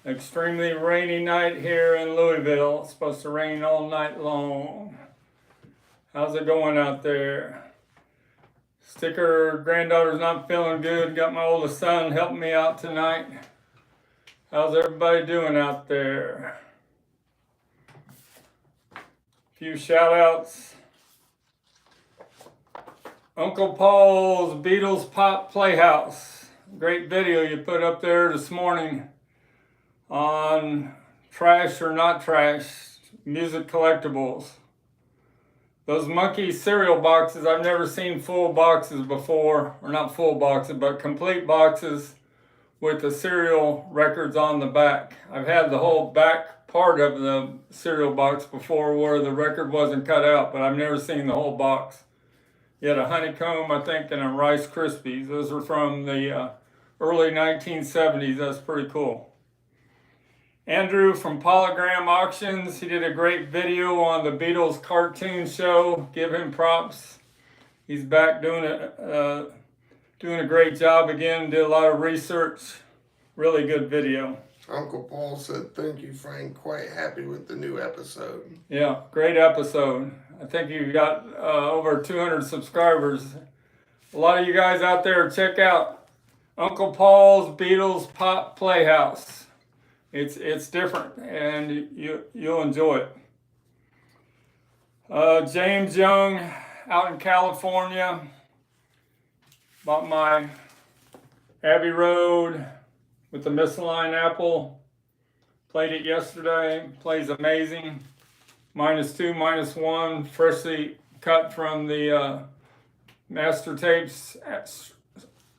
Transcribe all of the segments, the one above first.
Extremely rainy night here in Louisville. It's supposed to rain all night long. How's it going out there? Sticker granddaughter's not feeling good. Got my oldest son helping me out tonight. How's everybody doing out there? A few shout outs. Uncle Paul's Beatles Pop Playhouse. Great video you put up there this morning on trash or not trash music collectibles. Those monkey cereal boxes, I've never seen full boxes before, or not full boxes, but complete boxes with the cereal records on the back. I've had the whole back part of the cereal box before where the record wasn't cut out, but I've never seen the whole box. You had a honeycomb, I think, and a Rice Krispies. Those are from the early 1970s. That's pretty cool. Andrew from Polygram Auctions, he did a great video on the Beatles cartoon show. Give him props. He's back doing a great job again. Did a lot of research. Really good video. Uncle Paul said, "Thank you, Frank. Quite happy with the new episode." Yeah, great episode. I think you've got over 200 subscribers. A lot of you guys out there, check out Uncle Paul's Beatles Pop Playhouse. It's different, and you'll enjoy it. James Young out in California bought my Abbey Road with the misaligned apple. Played it yesterday. Plays amazing. -2, -1, freshly cut from the master tapes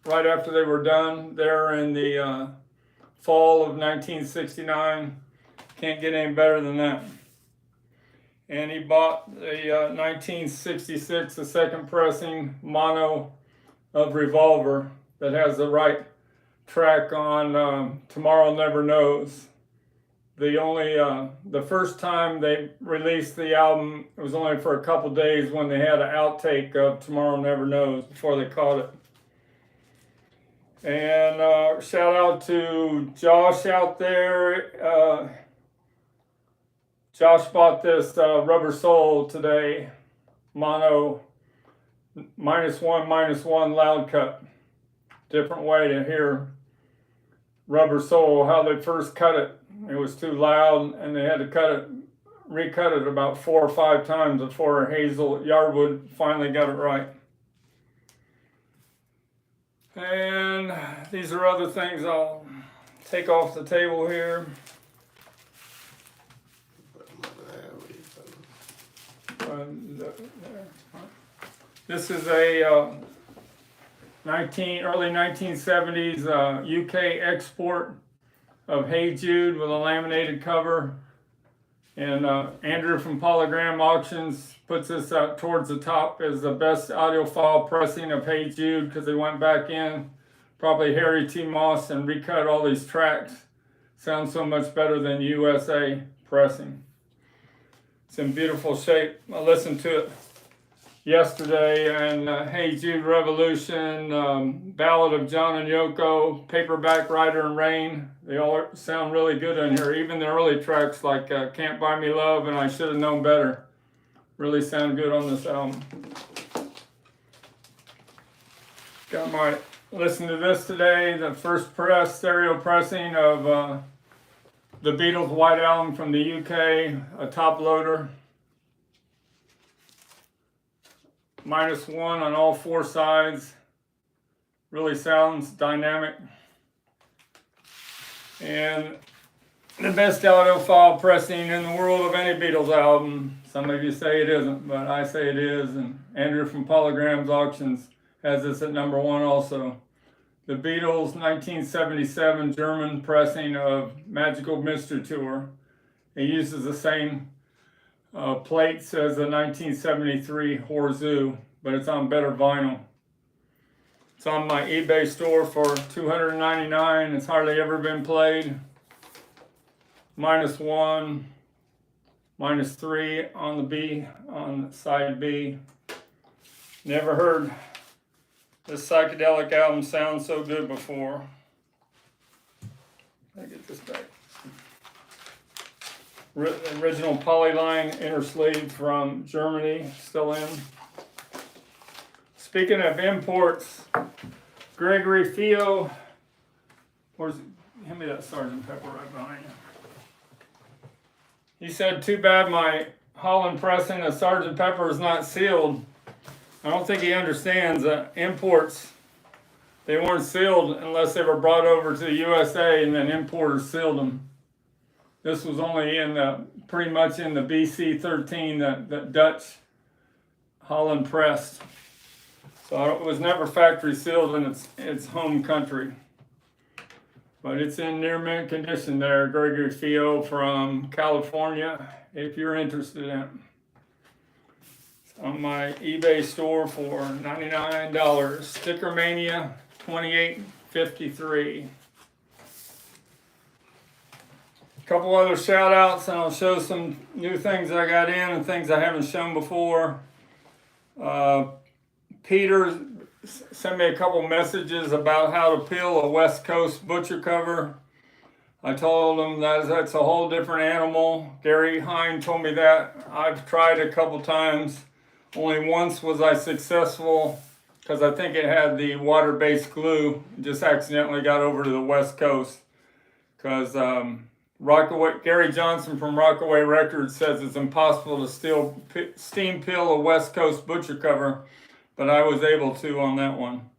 right after they were done there in the fall of 1969. Can't get any better than that. And he bought the 1966, the second pressing mono of Revolver that has the right track on Tomorrow Never Knows. The first time they released the album, it was only for a couple days when they had an outtake of Tomorrow Never Knows before they caught it. And shout out to Josh out there. Josh bought this Rubber Soul today, mono, -1, -1 loud cut. Different way to hear Rubber Soul, how they first cut it. It was too loud, and they had to recut it about 4 or 5 times before Hazel Yardwood finally got it right. And these are other things I'll take off the table here. This is a early 1970s UK export of Hey Jude with a laminated cover. And Andrew from Polygram Auctions puts this out towards the top as the best audiophile pressing of Hey Jude because they went back in, probably Harry T. Moss, and recut all these tracks. Sounds so much better than USA pressing. It's in beautiful shape. I listened to it yesterday, and Hey Jude Revolution, Ballad of John and Yoko, Paperback Rider and Rain, they all sound really good in here. Even the early tracks like Can't Buy Me Love and I Should Have Known Better really sound good on this album. Got my listen to this today, the first press stereo pressing of the Beatles White Album from the UK, a top loader. -1 on all 4 sides. Really sounds dynamic. And the best audiophile pressing in the world of any Beatles album. Some of you say it isn't, but I say it is. And Andrew from Polygram's Auctions has this at #1 also. The Beatles 1977 German pressing of Magical Mystery Tour. It uses the same plates as the 1973 Horseshoe, but it's on better vinyl. It's on my eBay store for $299. It's hardly ever been played. -1, -3 on the B, on side B. Never heard this psychedelic album sound so good before. Let me get this back. Original polyline inner sleeve from Germany, still in. Speaking of imports, Gregory Fio, hand me that Sergeant Pepper right behind you. He said, too bad my Holland pressing of Sergeant Pepper is not sealed. I don't think he understands that imports, they weren't sealed unless they were brought over to the USA and then importers sealed them. This was only in pretty much in the BC 13 that Dutch Holland pressed. So it was never factory sealed in its home country. But it's in near mint condition there, Gregory Fio from California, if you're interested in it. It's on my eBay store for $99. STICKERMANIA 2853. Couple other shout outs, and I'll show some new things I got in and things I haven't shown before. Peter sent me a couple messages about how to peel a West Coast butcher cover. I told him that's a whole different animal. Gary Hine told me that. I've tried a couple times. Only once was I successful because I think it had the water-based glue. Just accidentally got over to the West Coast because Gary Johnson from Rockaway Records says it's impossible to steam peel a West Coast butcher cover, but I was able to on that one.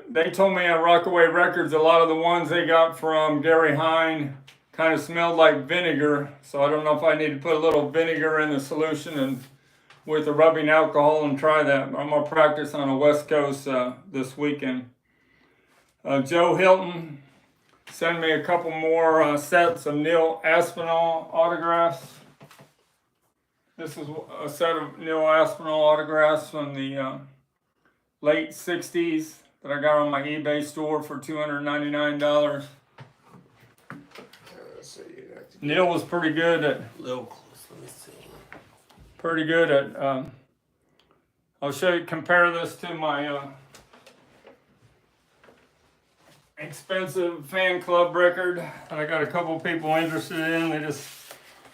They told me at Rockaway Records a lot of the ones they got from Gary Hine kind of smelled like vinegar, so I don't know if I need to put a little vinegar in the solution and with the rubbing alcohol and try that. But I'm going to practice on the West Coast this weekend. Joe Hilton send me a couple more sets of Neil Aspinall autographs. This is a set of Neil Aspinall autographs from the late 60s that I got on my eBay store for $299. Neil was pretty good at... Little close, let me see. Pretty good at... I'll show you, compare this to my... expensive fan club record that I got a couple people interested in. They just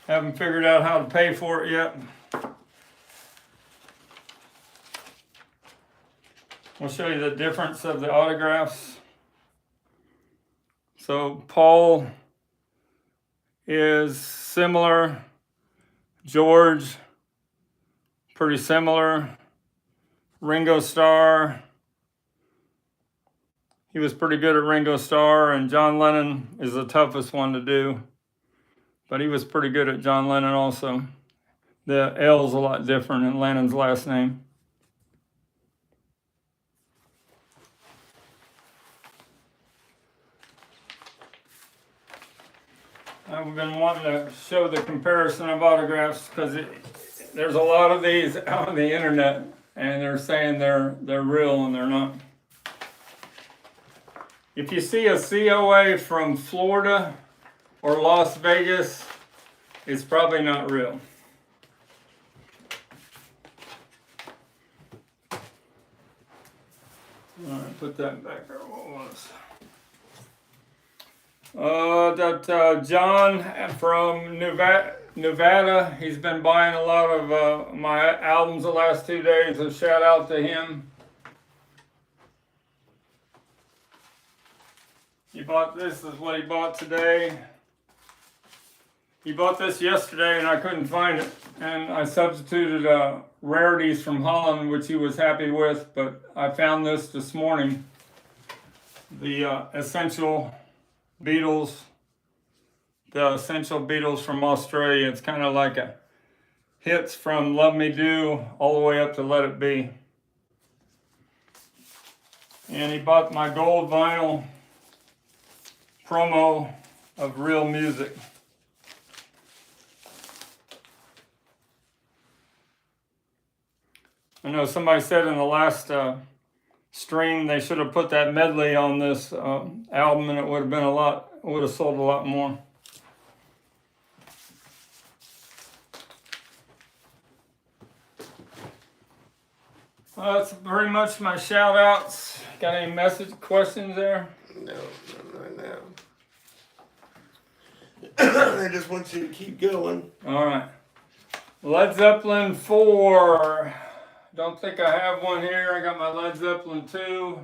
haven't figured out how to pay for it yet. I'll show you the difference of the autographs. So Paul is similar. George, pretty similar. Ringo Starr, he was pretty good at Ringo Starr, and John Lennon is the toughest one to do. But he was pretty good at John Lennon also. The L's a lot different in Lennon's last name. I've been wanting to show the comparison of autographs because there's a lot of these out on the internet, and they're saying they're real and they're not. If you see a COA from Florida or Las Vegas, it's probably not real. All right, put that back there. What was? John from Nevada, he's been buying a lot of my albums the last 2 days. A shout out to him. He bought this, is what he bought today. He bought this yesterday and I couldn't find it. And I substituted rarities from Holland, which he was happy with, but I found this morning. The Essential Beatles from Australia. It's kind of like a hits from Love Me Do all the way up to Let It Be. And he bought my gold vinyl promo of Real Music. I know somebody said in the last stream they should have put that medley on this album, and it would have sold a lot more. That's pretty much my shout outs. Got any questions there? No, not right now. I just want you to keep going. All right. Led Zeppelin 4. Don't think I have one here. I got my Led Zeppelin 2.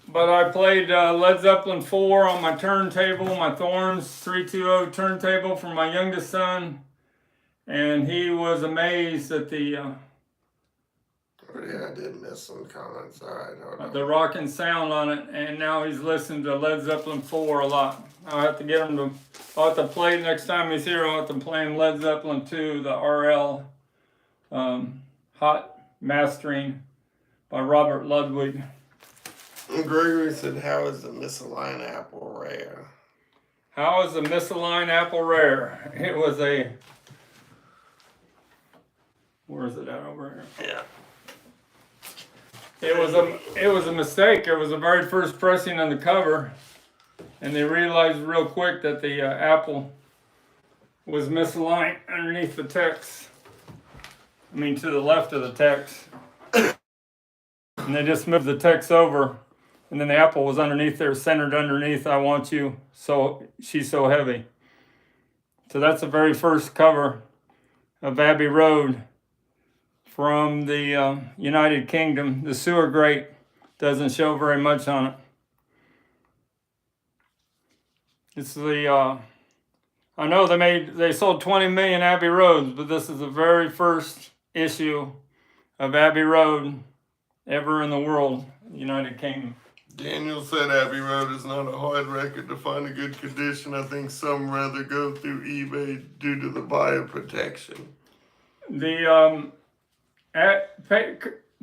But I played Led Zeppelin 4 on my turntable, my Thorns 320 turntable for my youngest son. And he was amazed at the Yeah, I did miss some comments. All right, hold on. the rocking sound on it, and now he's listening to Led Zeppelin 4 a lot. I'll have to get him to, I'll have to play next time he's here. I'll have to play him Led Zeppelin 2, the RL Hot Mastering by Robert Ludwig. Gregory said, how is the misaligned apple rare? How is the misaligned apple rare? It was a, where is it at over here? Yeah. It was a mistake. It was the very first pressing on the cover, and they realized real quick that the apple was misaligned underneath the text. I mean, to the left of the text. And they just moved the text over, and then the apple was underneath there, centered underneath, I want you, so she's so heavy. So that's the very first cover of Abbey Road from the United Kingdom. The sewer grate doesn't show very much on it. It's the, I know they sold 20 million Abbey Roads, but this is the very first issue of Abbey Road ever in the world, United Kingdom. Daniel said Abbey Road is not a hard record to find a good condition. I think some rather go through eBay due to the buyer protection. The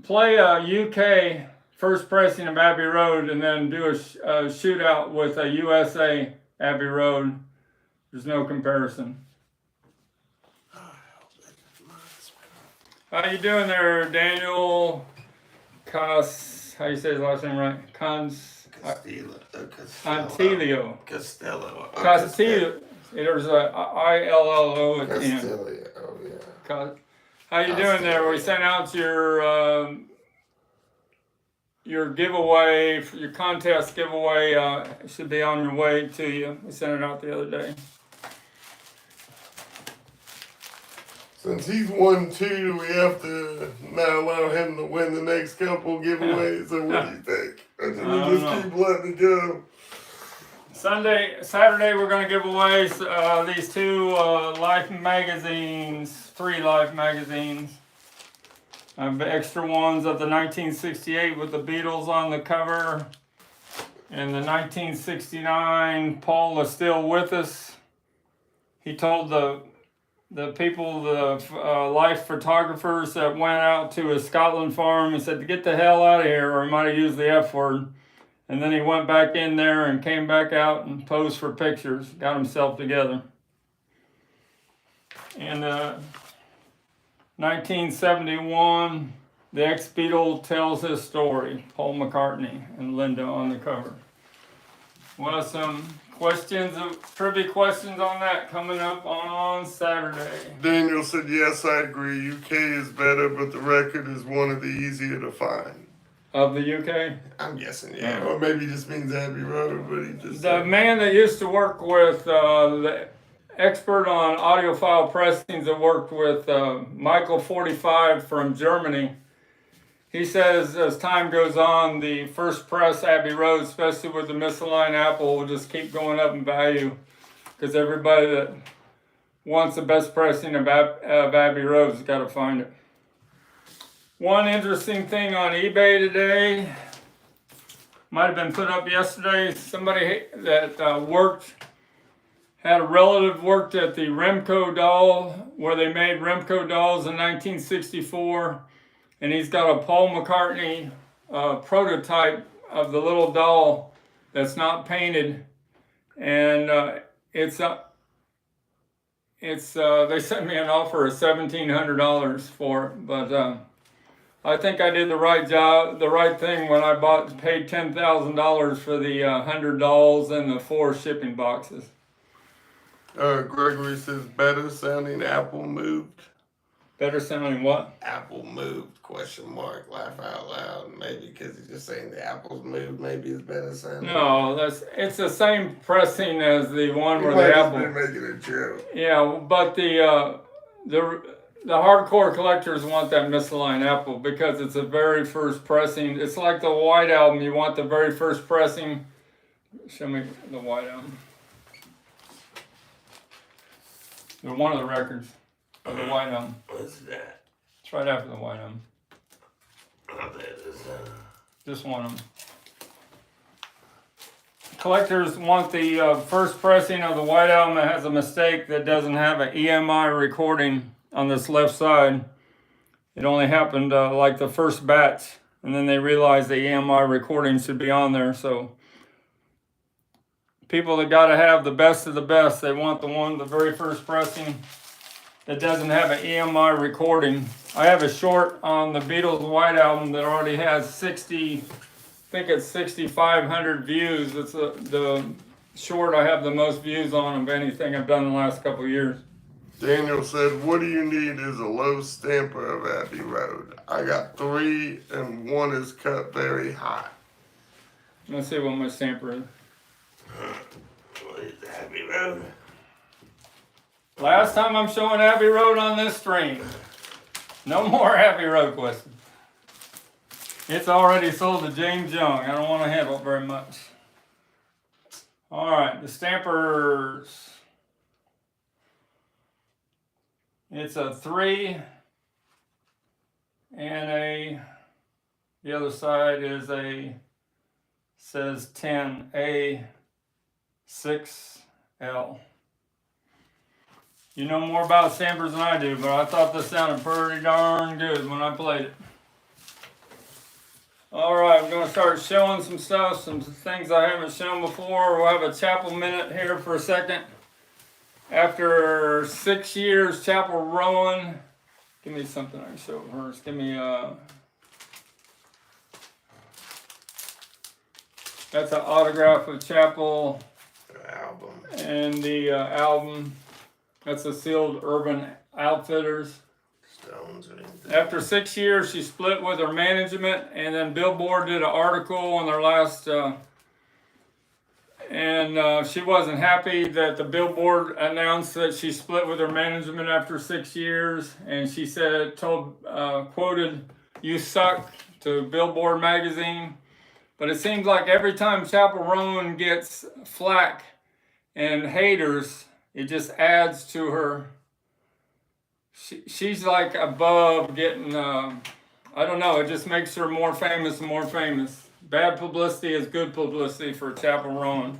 play a UK first pressing of Abbey Road and then do a shootout with a USA Abbey Road. There's no comparison. How you doing there, Daniel? How you say his last name right? Contilio. Castillo. There's a ILLO at the end. Oh, yeah. How you doing there? We sent out your giveaway, your contest giveaway. It should be on your way to you. We sent it out the other day. Since he's won 2, do we have to not allow him to win the next couple giveaways? Or what do you think? Or do we just keep letting it go? Saturday, we're going to give away these 2 Life magazines, 3 Life magazines. I have extra ones of the 1968 with the Beatles on the cover. And the 1969, Paul is still with us. He told the people, the Life photographers that went out to his Scotland farm and said to get the hell out of here, or he might have used the F word. And then he went back in there and came back out and posed for pictures, got himself together. And 1971, the ex-Beatle tells his story, Paul McCartney and Linda on the cover. Well, some trivia questions on that coming up on Saturday. Daniel said, yes, I agree. UK is better, but the record is one of the easier to find. Of the UK? I'm guessing, yeah. Or maybe he just means Abbey Road, but he just... The man that used to work with, the expert on audiophile pressings that worked with Michael 45 from Germany, he says as time goes on, the first press Abbey Road, especially with the misaligned apple, will just keep going up in value because everybody that wants the best pressing of Abbey Road has got to find it. One interesting thing on eBay today, might have been put up yesterday, somebody that had a relative worked at the Remco doll, where they made Remco dolls in 1964, and he's got a Paul McCartney prototype of the little doll that's not painted, and they sent me an offer of $1,700 for it, but I think I did the right thing when I paid $10,000 for the 100 dolls and the 4 shipping boxes. Gregory says, better sounding apple moved. Better sounding what? Apple moved, question mark, laugh out loud. Maybe because he's just saying the apples moved, maybe it's better sounding. No, it's the same pressing as the one where might the just apple. be making a joke. Yeah, but the hardcore collectors want that misaligned apple because it's the very first pressing. It's like the White Album. You want the very first pressing. Show me the White Album. They're one of the records of the White Album. What's that? It's right after the White Album. Oh, that is, Just one of them. Collectors want the first pressing of the White Album that has a mistake that doesn't have an EMI recording on this left side. It only happened like the first batch, and then they realized the EMI recording should be on there. So people that got to have the best of the best, they want the very first pressing that doesn't have an EMI recording. I have a short on the Beatles White Album that already has 6,500 views. It's the short I have the most views on of anything I've done in the last couple of years. Daniel said, what do you need is a low stamper of Abbey Road. I got 3 and 1 is cut very hot. Let's see what my stamper is. What is Abbey Road? Last time I'm showing Abbey Road on this stream. No more Abbey Road questions. It's already sold to James Young. I don't want to handle it very much. All right, the stampers. It's a 3 and the other side is says 10A6L. You know more about stampers than I do, but I thought this sounded pretty darn good when I played it. All right, we're going to start showing some stuff, some things I haven't shown before. We'll have a chapel minute here for a second. After 6 years, Chapel Rowan. Give me something I can show first. Give me that's an autograph of Chapel. Album. And the album. That's a sealed Urban Outfitters. Stones or anything. After 6 years, she split with her management, and then Billboard did an article on their last, she wasn't happy that the Billboard announced that she split with her management after 6 years, and she said, quoted, "You suck," to Billboard magazine. But it seems like every time Chapel Rowan gets flack and haters, it just adds to her. She's like above getting, I don't know, it just makes her more famous and more famous. Bad publicity is good publicity for Chapel Rowan.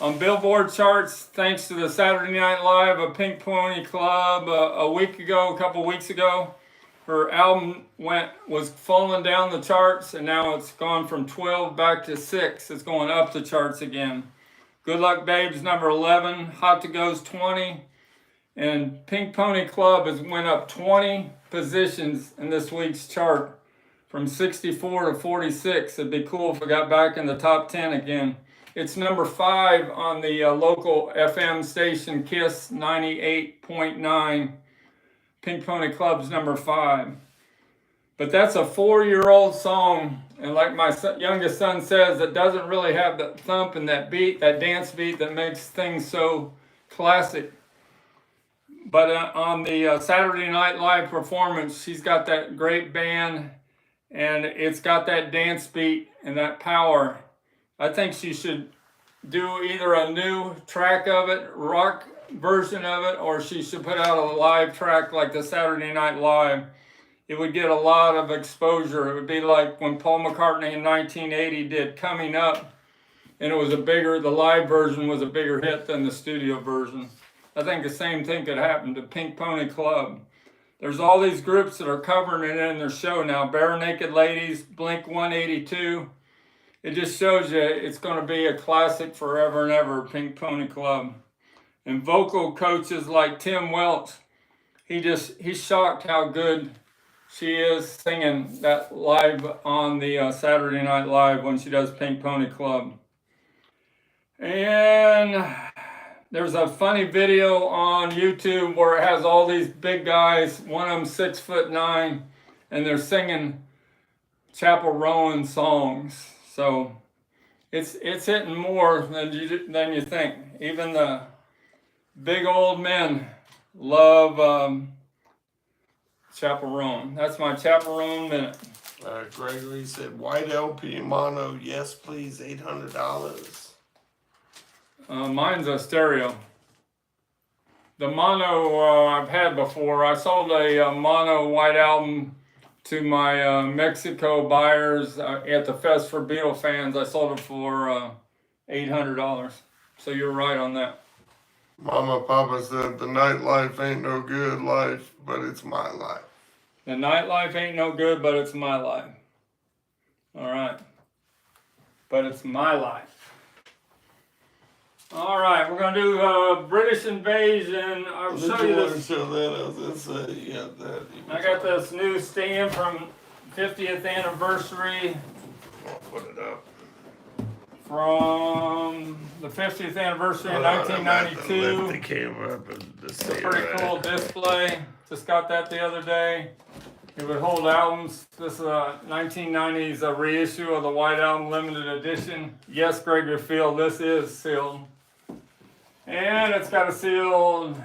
On Billboard charts, thanks to the Saturday Night Live of Pink Pony Club a couple weeks ago, her album was falling down the charts, and now it's gone from 12 back to 6. It's going up the charts again. Good Luck Babe's number 11, Hot to Go's 20, and Pink Pony Club has went up 20 positions in this week's chart from 64 to 46. It'd be cool if it got back in the top 10 again. It's number 5 on the local FM station KISS 98.9. Pink Pony Club's number 5. But that's a 4-year-old song, and like my youngest son says, it doesn't really have that thump and that beat, that dance beat that makes things so classic. But on the Saturday Night Live performance, she's got that great band, and it's got that dance beat and that power. I think she should do either a new track of it, rock version of it, or she should put out a live track like the Saturday Night Live. It would get a lot of exposure. It would be like when Paul McCartney in 1980 did Coming Up, and it was the live version was a bigger hit than the studio version. I think the same thing could happen to Pink Pony Club. There's all these groups that are covering it in their show now. Bare Naked Ladies, Blink 182. It just shows you it's going to be a classic forever and ever, Pink Pony Club. And vocal coaches like Tim Welch, he's shocked how good she is singing that live on the Saturday Night Live when she does Pink Pony Club. And there's a funny video on YouTube where it has all these big guys, one of them 6'9", and they're singing Chapel Rowan songs. So it's hitting more than you think. Even the big old men love Chapel Rowan. That's my Chapel Rowan minute. Gregory said, white LP mono, yes please, $800. Mine's a stereo. The mono I've had before. I sold a mono white album to my Mexico buyers at the Fest for Beatle fans. I sold it for $800. So you're right on that. Mama Papa said, the nightlife ain't no good life, but it's my life. The nightlife ain't no good, but it's my life. All right. But it's my life. All right, we're going to do British invasion. I'll show you this. Show that. I was going to say, yeah, that. I got this new stand from 50th anniversary. I'll put it up. From the 50th anniversary of 1992. Lift the camera up and It's a pretty cool display. Just got that the other day. It would hold albums. This is a 1990s reissue of the White Album limited edition. Yes, Gregory Field, this is sealed. And it's got a sealed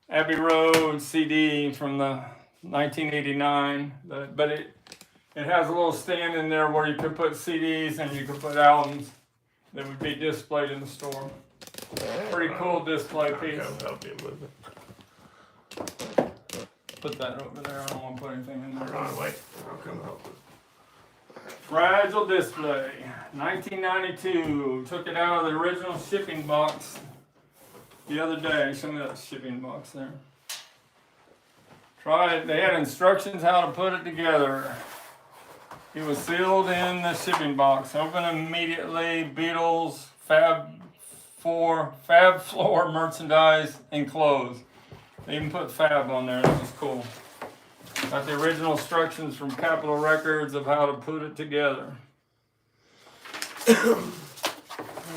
Abbey Road CD from the 1989. But it has a little stand in there where you could put CDs and you could put albums that would be displayed in the store. Pretty cool display piece. I'll help you with it. Put that over there. I don't want to put anything in there. Ron, wait. I'll come help it. Fragile display. 1992. Took it out of the original shipping box the other day. Show me that shipping box there. Try it. They had instructions how to put it together. It was sealed in the shipping box. Open immediately. Beatles, Fab Floor merchandise enclosed. They even put Fab on there. This is cool. Got the original instructions from Capitol Records of how to put it together. All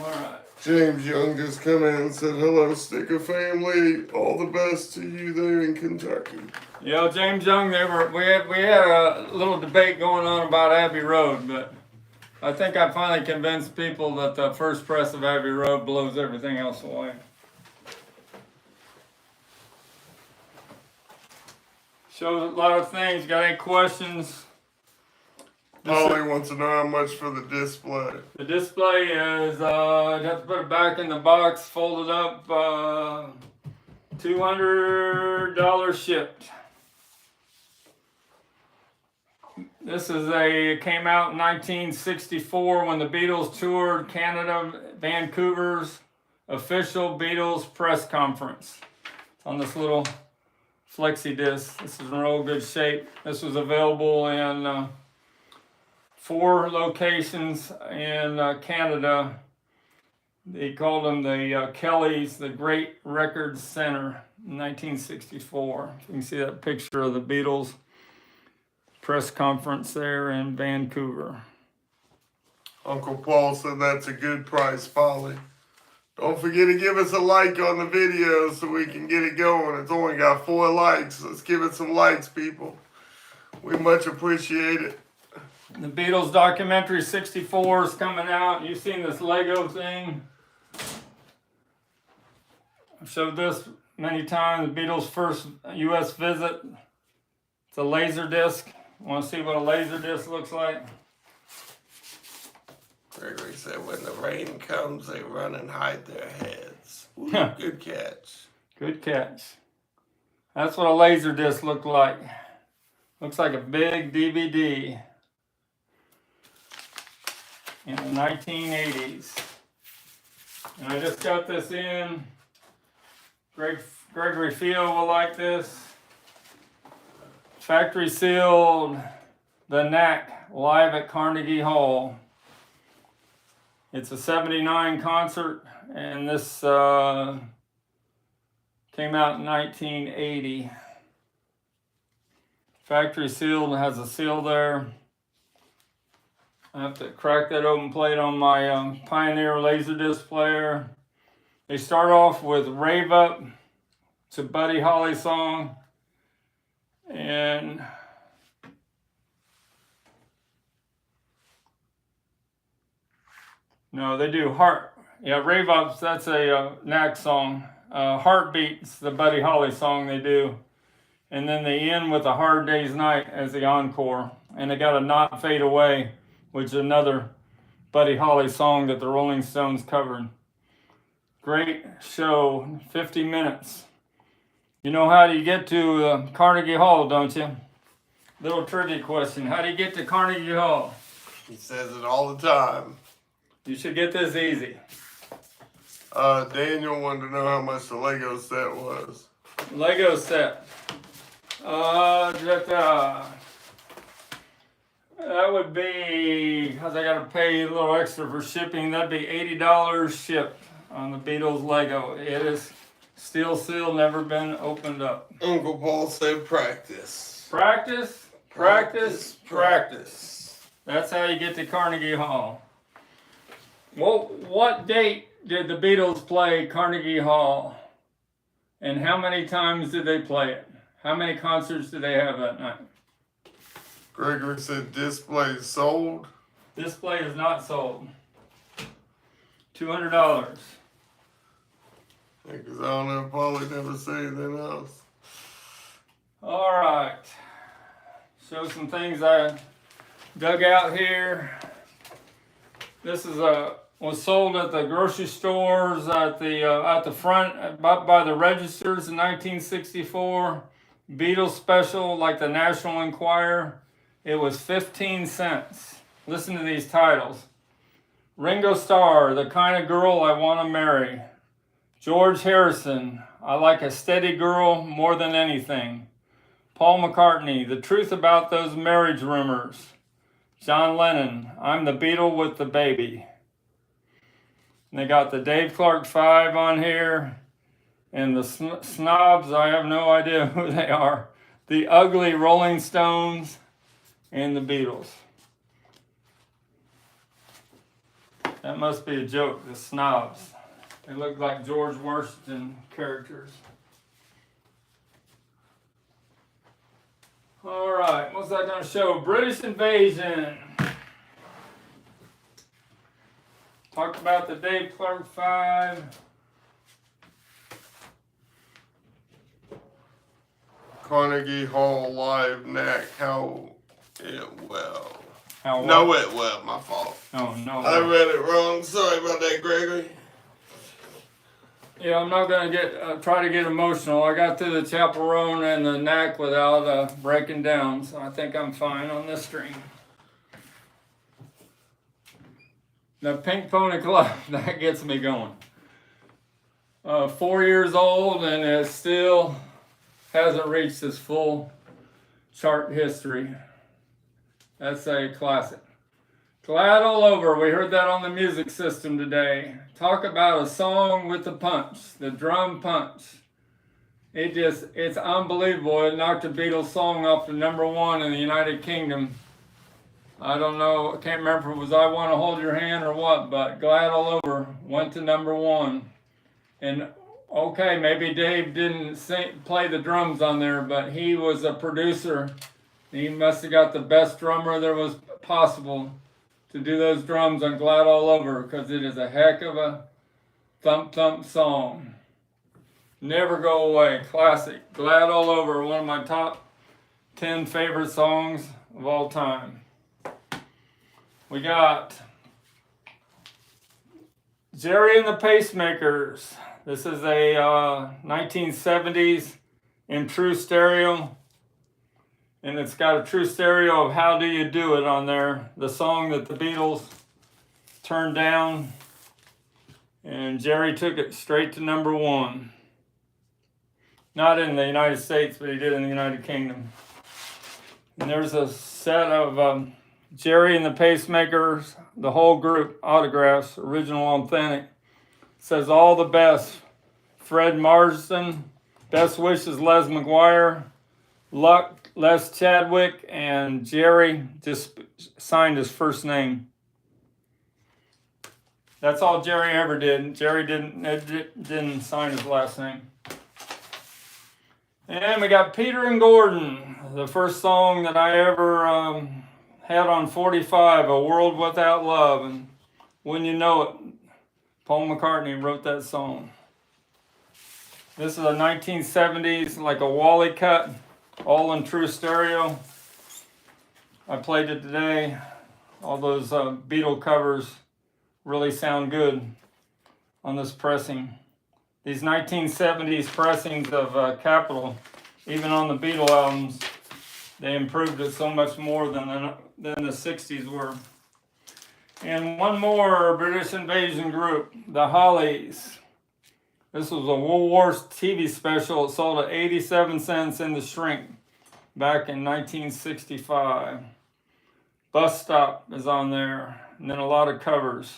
right. James Young just come in and said, hello, Sticker family. All the best to you there in Kentucky. Yeah, James Young, we had a little debate going on about Abbey Road, but I think I finally convinced people that the first press of Abbey Road blows everything else away. Shows a lot of things. Got any questions? Polly wants to know how much for the display. The display is, you have to put it back in the box, fold it up, $200 shipped. This is came out in 1964 when the Beatles toured Canada, Vancouver's official Beatles press conference. It's on this little flexi disc. This is in real good shape. This was available in 4 locations in Canada. They called them the Kellys, the Great Records Center, in 1964. You can see that picture of the Beatles press conference there in Vancouver. Uncle Paul said that's a good price, Polly. Don't forget to give us a like on the video so we can get it going. It's only got 4 likes. Let's give it some likes, people. We much appreciate it. The Beatles documentary 64 is coming out. You've seen this Lego thing. I've showed this many times. The Beatles' first U.S. visit. It's a laser disc. Want to see what a laser disc looks like? Gregory said when the rain comes, they run and hide their heads. Ooh, good catch. Good catch. That's what a laser disc looked like. Looks like a big DVD in the 1980s. And I just got this in. Gregory Field will like this. Factory sealed The Knack live at Carnegie Hall. It's a 79 concert, and this came out in 1980. Factory sealed, has a seal there. I have to crack that open plate on my Pioneer Laserdisc player. They start off with Rave Up. It's a Buddy Holly song. And no, they do Rave Ups, that's a Knack song. Heartbeats, the Buddy Holly song they do. And then they end with A Hard Day's Night as the encore. And they got a Not Fade Away, which is another Buddy Holly song that the Rolling Stones covered. Great show, 50 minutes. You know how do you get to Carnegie Hall, don't you? Little trivia question. How do you get to Carnegie Hall? He says it all the time. You should get this easy. Daniel wanted to know how much the Lego set was. Lego set. That would be, because I got to pay a little extra for shipping, that'd be $80 shipped on the Beatles Lego. It is still sealed, never been opened up. Uncle Paul said practice. Practice, practice, practice. That's how you get to Carnegie Hall. Well, what date did the Beatles play Carnegie Hall? And how many times did they play it? How many concerts did they have that night? Gregory said display sold. Display is not sold. $200. Because I don't know if Paulie never said anything else. All right. Show some things I dug out here. This is was sold at the grocery stores at the front by the registers in 1964. Beatles special, like the National Enquirer. It was 15 cents. Listen to these titles. Ringo Starr, The Kind of Girl I Want to Marry. George Harrison, I Like a Steady Girl More Than Anything. Paul McCartney, The Truth About Those Marriage Rumors. John Lennon, I'm the Beatle with the Baby. And they got the Dave Clark 5 on here. And the Snobs, I have no idea who they are. The Ugly Rolling Stones and the Beatles. That must be a joke, the Snobs. They look like George Washington characters. All right, what's that going to show? British invasion. Talked about the Dave Clark 5. Carnegie Hall live Knack. How it well. How well? Know it well, my fault. Oh, no. I read it wrong. Sorry about that, Gregory. Yeah, I'm not going to try to get emotional. I got through the Chaperone and the Knack without breaking down, so I think I'm fine on this stream. The Pink Pony Club, that gets me going. 4 years old and it still hasn't reached its full chart history. That's a classic. Glad All Over, we heard that on the music system today. Talk about a song with the punch, the drum punch. It's unbelievable. It knocked a Beatles song off to #1 in the United Kingdom. I don't know, I can't remember if it was I Want to Hold Your Hand or what, but Glad All Over went to #1. And okay, maybe Dave didn't play the drums on there, but he was a producer. He must have got the best drummer there was possible to do those drums on Glad All Over, because it is a heck of a thump song. Never go away, classic. Glad All Over, one of my top 10 favorite songs of all time. We got Jerry and the Pacemakers. This is a 1970s in true stereo. And it's got a true stereo of How Do You Do It on there, the song that the Beatles turned down. And Jerry took it straight to #1. Not in the United States, but he did in the United Kingdom. And there's a set of Jerry and the Pacemakers, the whole group, autographs, original, authentic. It says all the best. Fred Marsden, best wishes Les McGuire, luck Les Chadwick, and Jerry just signed his first name. That's all Jerry ever did. Jerry didn't sign his last name. And we got Peter and Gordon, the first song that I ever had on 45, A World Without Love. And when you know it, Paul McCartney wrote that song. This is a 1970s, like a Wally cut, all in true stereo. I played it today. All those Beatle covers really sound good on this pressing. These 1970s pressings of Capitol, even on the Beatle albums, they improved it so much more than the 60s were. And one more British invasion group, the Hollies. This was a World War TV special. It sold at 87 cents in the shrink back in 1965. Bus Stop is on there, and then a lot of covers.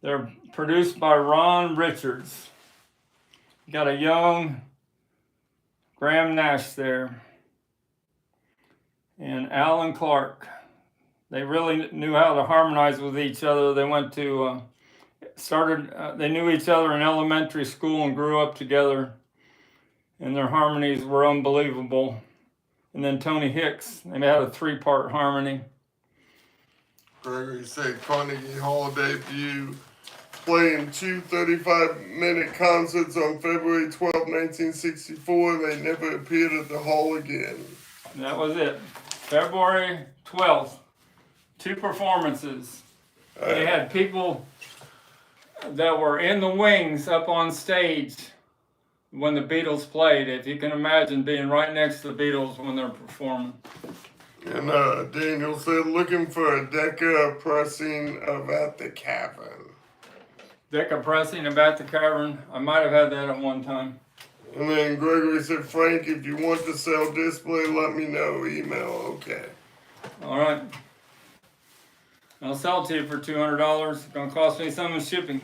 They're produced by Ron Richards. You got a young Graham Nash there. And Alan Clark. They really knew how to harmonize with each other. They went to, they knew each other in elementary school and grew up together. And their harmonies were unbelievable. And then Tony Hicks, they had a 3-part harmony. Gregory said Carnegie Hall debut, playing 2 35-minute concerts on February 12, 1964. They never appeared at the hall again. And that was it. February 12th, 2 performances. They had people that were in the wings up on stage when the Beatles played. If you can imagine being right next to the Beatles when they're performing. And Daniel said, looking for a Decca pressing of At the Cavern. Decca pressing of At the Cavern. I might have had that at one time. And then Gregory said, Frank, if you want to sell display, let me know. Email, okay. All right. I'll sell it to you for $200. It's going to cost me some in shipping.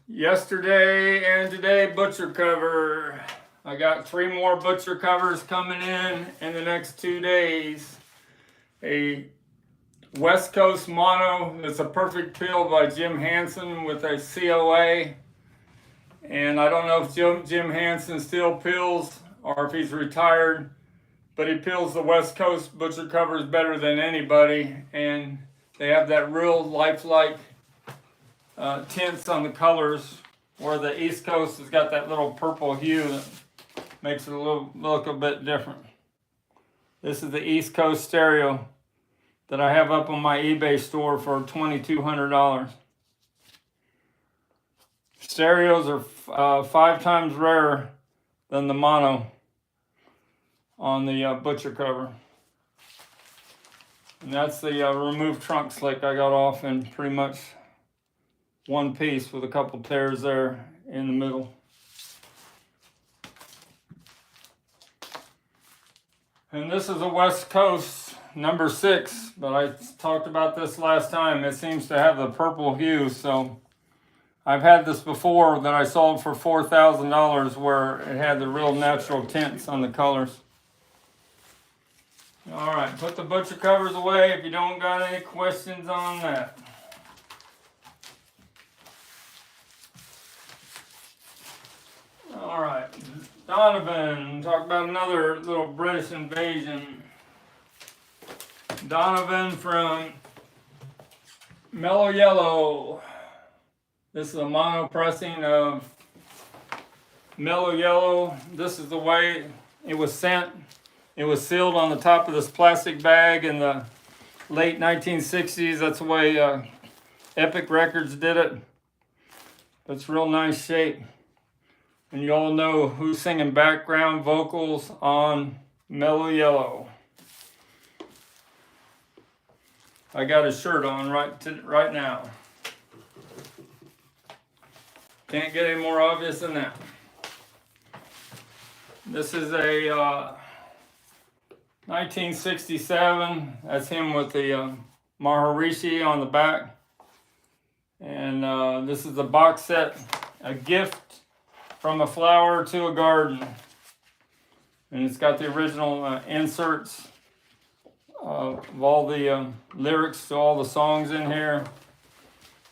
Yesterday and today, butcher cover. I got 3 more butcher covers coming in the next 2 days. A West Coast mono. It's a perfect pill by Jim Hansen with a COA. And I don't know if Jim Hansen still pills or if he's retired, but he pills the West Coast butcher covers better than anybody. And they have that real lifelike tints on the colors, where the East Coast has got that little purple hue that makes it look a bit different. This is the East Coast stereo that I have up on my eBay store for $2,200. Stereos are 5 times rarer than the mono on the butcher cover. And that's the removed trunk slick I got off in pretty much one piece with a couple tears there in the middle. And this is a West Coast number 6, but I talked about this last time. It seems to have the purple hue, so I've had this before that I sold for $4,000 where it had the real natural tints on the colors. All right, put the butcher covers away if you don't got any questions on that. All right, Donovan, talk about another little British invasion. Donovan from Mellow Yellow. This is a mono pressing of Mellow Yellow. This is the way it was sent. It was sealed on the top of this plastic bag in the late 1960s. That's the way Epic Records did it. It's real nice shape. And you all know who's singing background vocals on Mellow Yellow. I got his shirt on right now. Can't get any more obvious than that. This is a 1967. That's him with the Maharishi on the back. And this is a box set, A Gift from a Flower to a Garden. And it's got the original inserts of all the lyrics to all the songs in here.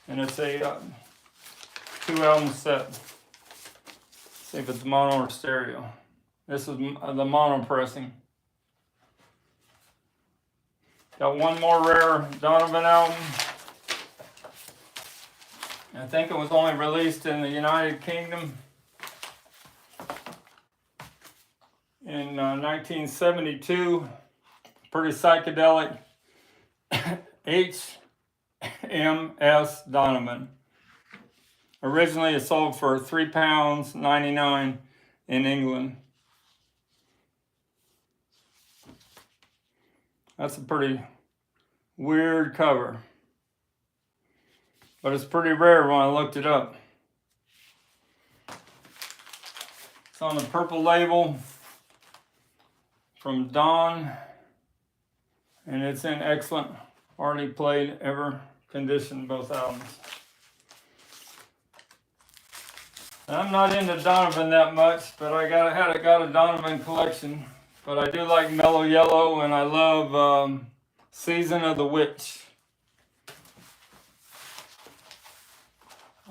And it's a 2-album set. See if it's mono or stereo. This is the mono pressing. Got one more rare Donovan album. I think it was only released in the United Kingdom in 1972. Pretty psychedelic. HMS Donovan. Originally it sold for £3.99 in England. That's a pretty weird cover. But it's pretty rare when I looked it up. It's on the purple label from Dawn. And it's in excellent, hardly played ever condition, both albums. I'm not into Donovan that much, but I got a Donovan collection. But I do like Mellow Yellow, and I love Season of the Witch.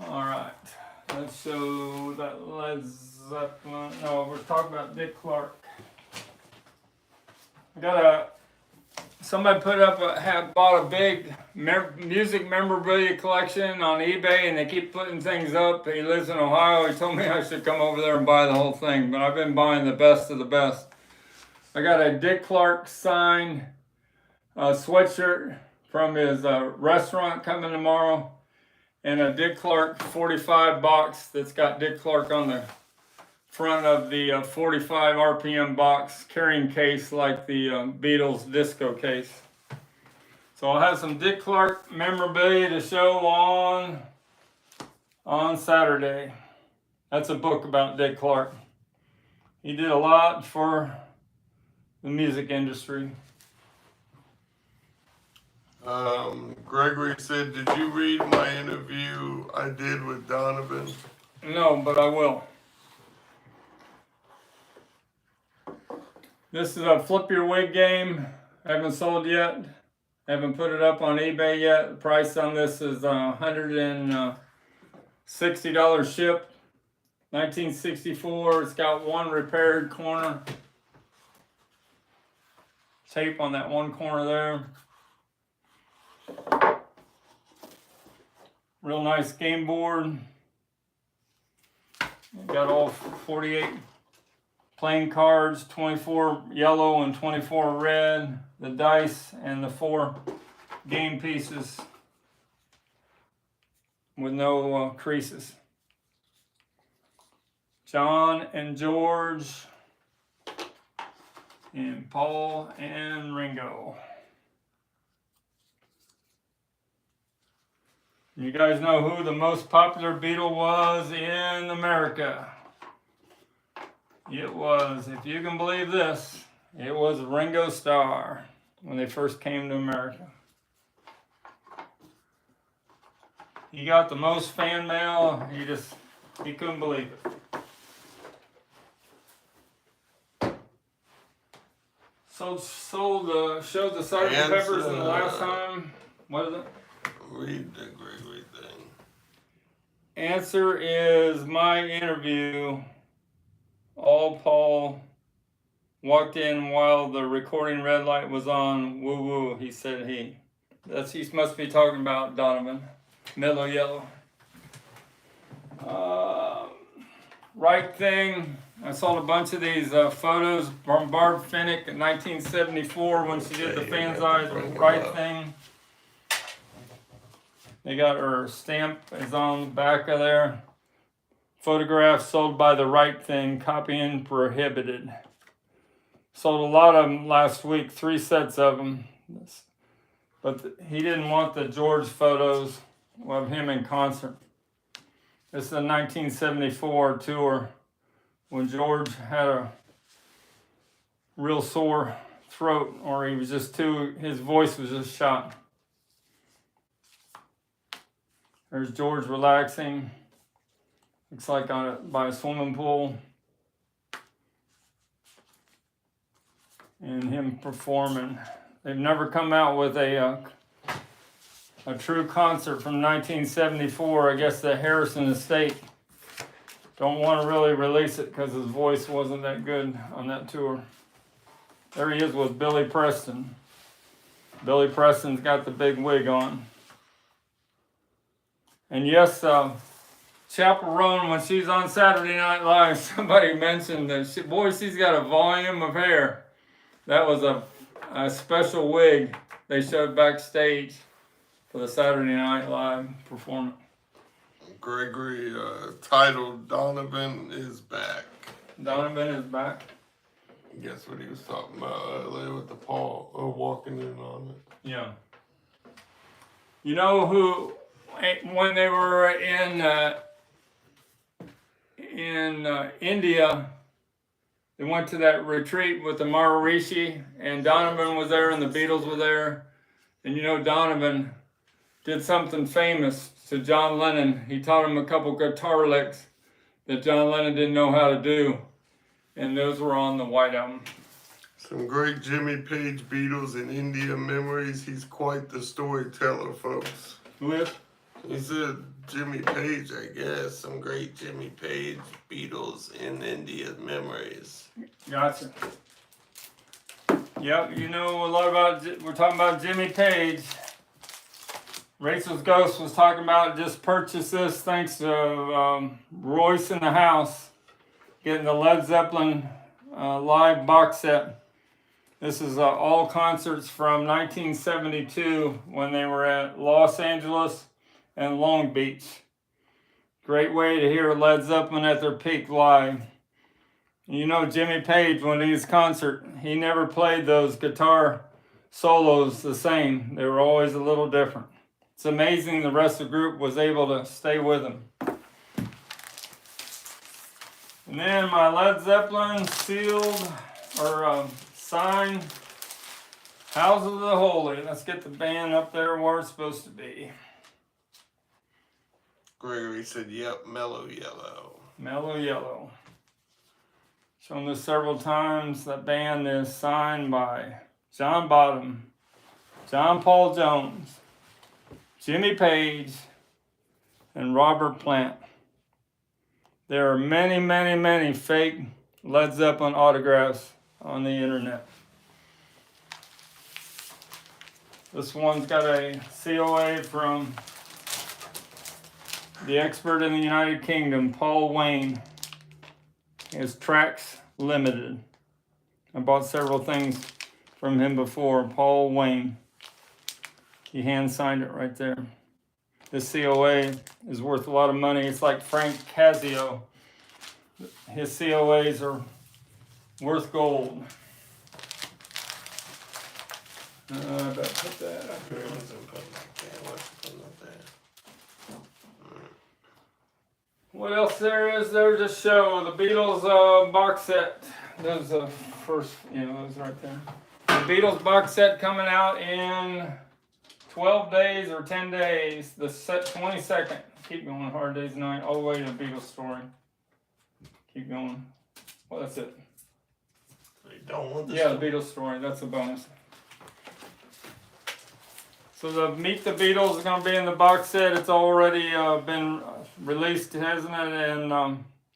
All right, let's show that Led Zeppelin. No, we're talking about Dick Clark. I got somebody put up bought a big music memorabilia collection on eBay, and they keep putting things up. He lives in Ohio. He told me I should come over there and buy the whole thing, but I've been buying the best of the best. I got a Dick Clark signed sweatshirt from his restaurant coming tomorrow, and a Dick Clark 45 box that's got Dick Clark on the front of the 45 RPM box carrying case like the Beatles disco case. So I'll have some Dick Clark memorabilia to show on Saturday. That's a book about Dick Clark. He did a lot for the music industry. Gregory said, did you read my interview I did with Donovan? No, but I will. This is a flip your wig game. Haven't sold yet. Haven't put it up on eBay yet. The price on this is $160 shipped. 1964. It's got one repaired corner. Tape on that one corner there. Real nice game board. Got all 48 playing cards, 24 yellow and 24 red. The dice and the 4 game pieces with no creases. John and George and Paul and Ringo. You guys know who the most popular Beatle was in America? It was, if you can believe this, it was Ringo Starr when they first came to America. He got the most fan mail. He couldn't believe it. Showed the Sgt. Peppers in the last time. What is it? Read the Gregory thing. Answer is my interview. All Paul walked in while the recording red light was on. Woo woo, he said he. He must be talking about Donovan. Mellow Yellow. Right Thing. I saw a bunch of these photos from Barb Finnick in 1974 when she did the Fan's Eyes Right Thing. They got her stamp is on the back of there. Photographs sold by the Right Thing, copying prohibited. Sold a lot of them last week, 3 sets of them. But he didn't want the George photos of him in concert. This is a 1974 tour when George had a real sore throat, or he was just his voice was just shot. There's George relaxing. Looks like by a swimming pool. And him performing They've never come out with a true concert from 1974. I guess the Harrison estate don't want to really release it because his voice wasn't that good on that tour. There he is with Billy Preston. Billy Preston's got the big wig on. And yes, Chappell Roan, when she's on Saturday Night Live, somebody mentioned that she's got a volume of hair. That was a special wig they showed backstage for the Saturday Night Live performance. Gregory titled Donovan is Back. Donovan is back. Guess what he was talking about earlier with the Paul walking in on it. Yeah. You know who, when they were in India, they went to that retreat with the Maharishi, and Donovan was there and the Beatles were there. And you know, Donovan did something famous to John Lennon. He taught him a couple guitar licks that John Lennon didn't know how to do. And those were on the White Album. Some great Jimmy Page Beatles in India memories. He's quite the storyteller, folks. Who is? He said Jimmy Page, I guess. Some great Jimmy Page Beatles in India memories. Gotcha. Yep, you know a lot about, we're talking about Jimmy Page. Rachel's Ghost was talking about just purchase this thanks to Royce in the house getting the Led Zeppelin live box set. This is all concerts from 1972 when they were at Los Angeles and Long Beach. Great way to hear Led Zeppelin at their peak live. You know, Jimmy Page, when he was concert, he never played those guitar solos the same. They were always a little different. It's amazing the rest of the group was able to stay with him. And then my Led Zeppelin sealed or signed House of the Holy. Let's get the band up there where it's supposed to be. Gregory said, yep, Mellow Yellow. Mellow Yellow. Shown this several times. That band is signed by John Bonham, John Paul Jones, Jimmy Page, and Robert Plant. There are many, many, many fake Led Zeppelin autographs on the internet. This one's got a COA from the expert in the United Kingdom, Paul Wayne. His Tracks Limited. I bought several things from him before. Paul Wayne. He hand signed it right there. This COA is worth a lot of money. It's like Frank Casio. His COAs are worth gold. I better put that up here. What else there is there to show? The Beatles box set. There's the first, those right there. The Beatles box set coming out in 12 days or 10 days. The 22nd. Keep going, Hard Day's Night, all the way to the Beatles story. Keep going. Well, that's it. You don't want this. Yeah, the Beatles story. That's a bonus. So the Meet the Beatles is going to be in the box set. It's already been released, hasn't it? And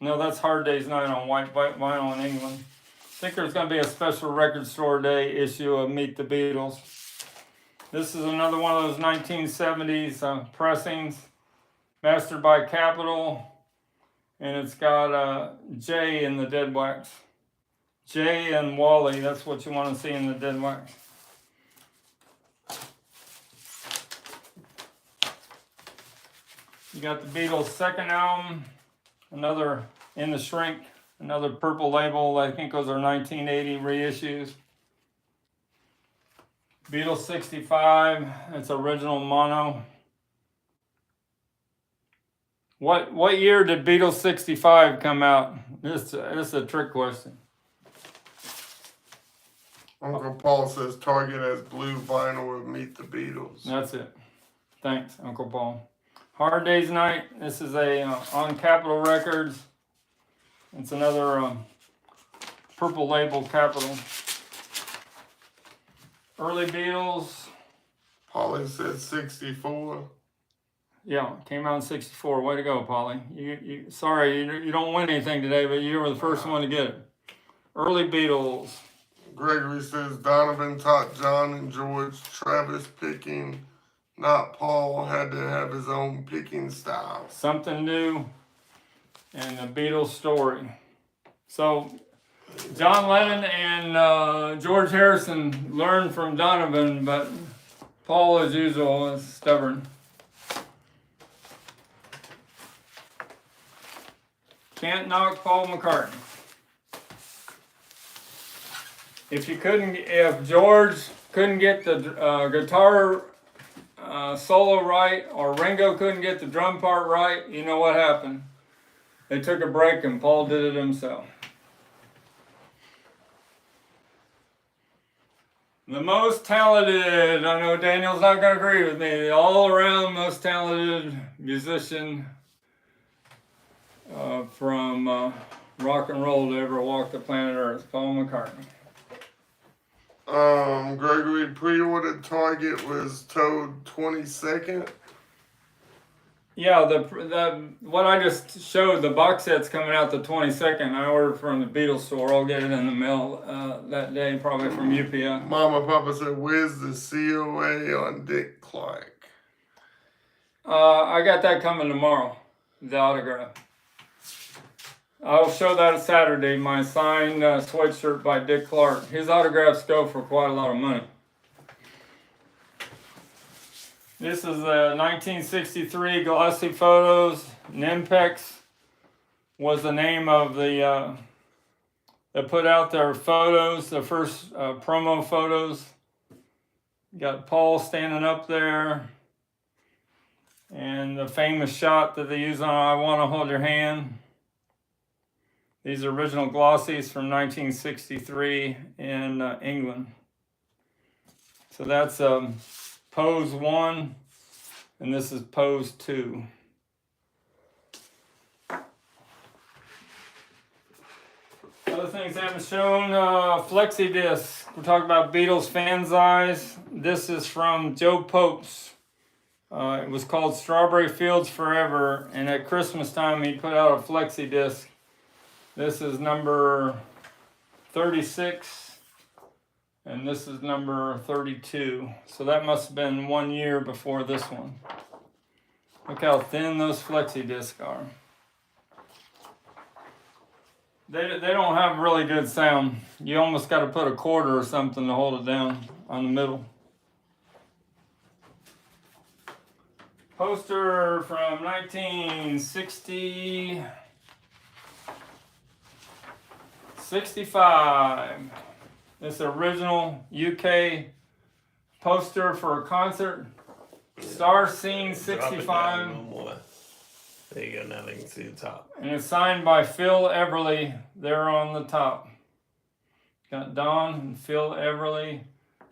no, that's Hard Day's Night on white vinyl in England. I think there's going to be a special record store day issue of Meet the Beatles. This is another one of those 1970s pressings, mastered by Capitol. And it's got Jay in the dead wax. Jay and Wally, that's what you want to see in the dead wax. You got the Beatles' second album, another In the Shrink, another purple label. I think those are 1980 reissues. Beatles 65, it's original mono. What year did Beatles 65 come out? This is a trick question. Uncle Paul says Target has blue vinyl with Meet the Beatles. That's it. Thanks, Uncle Paul. Hard Day's Night. This is a on Capitol Records. It's another purple label Capitol. Early Beatles. Polly said 64. Yeah, came out in 64. Way to go, Polly. Sorry, you don't win anything today, but you were the first one to get it. Early Beatles. Gregory says Donovan taught John and George Travis picking, not Paul, had to have his own picking style. Something new in the Beatles story. So John Lennon and George Harrison learned from Donovan, but Paul, as usual, is stubborn. Can't knock Paul McCartney. If George couldn't get the guitar solo right, or Ringo couldn't get the drum part right, you know what happened? They took a break and Paul did it himself. The most talented, I know Daniel's not going to agree with me, the all-around most talented musician from rock and roll to ever walk the planet Earth, Paul McCartney. Gregory, pre-ordered Target was told 22nd. Yeah, what I just showed, the box set's coming out the 22nd. I ordered from the Beatles store. I'll get it in the mail that day, probably from UPS. Mama Papa said, where's the COA on Dick Clark? I got that coming tomorrow, the autograph. I'll show that Saturday, my signed sweatshirt by Dick Clark. His autographs go for quite a lot of money. This is the 1963 glossy photos. Nimpex was the name of the, they put out their photos, the first promo photos. Got Paul standing up there. And the famous shot that they use on I Want to Hold Your Hand. These are original glossies from 1963 in England. So that's pose 1, and this is pose 2. Other things I haven't shown, flexi disc. We're talking about Beatles fanzines. This is from Joe Pope's. It was called Strawberry Fields Forever, and at Christmas time he put out a flexi disc. This is number 36, and this is number 32. So that must have been 1 year before this one. Look how thin those flexi discs are. They don't have really good sound. You almost got to put a quarter or something to hold it down on the middle. Poster from 1965. This original UK poster for a concert. Star Scene 65. There you go, now they can see the top. And it's signed by Phil Everly there on the top. Got Don and Phil Everly.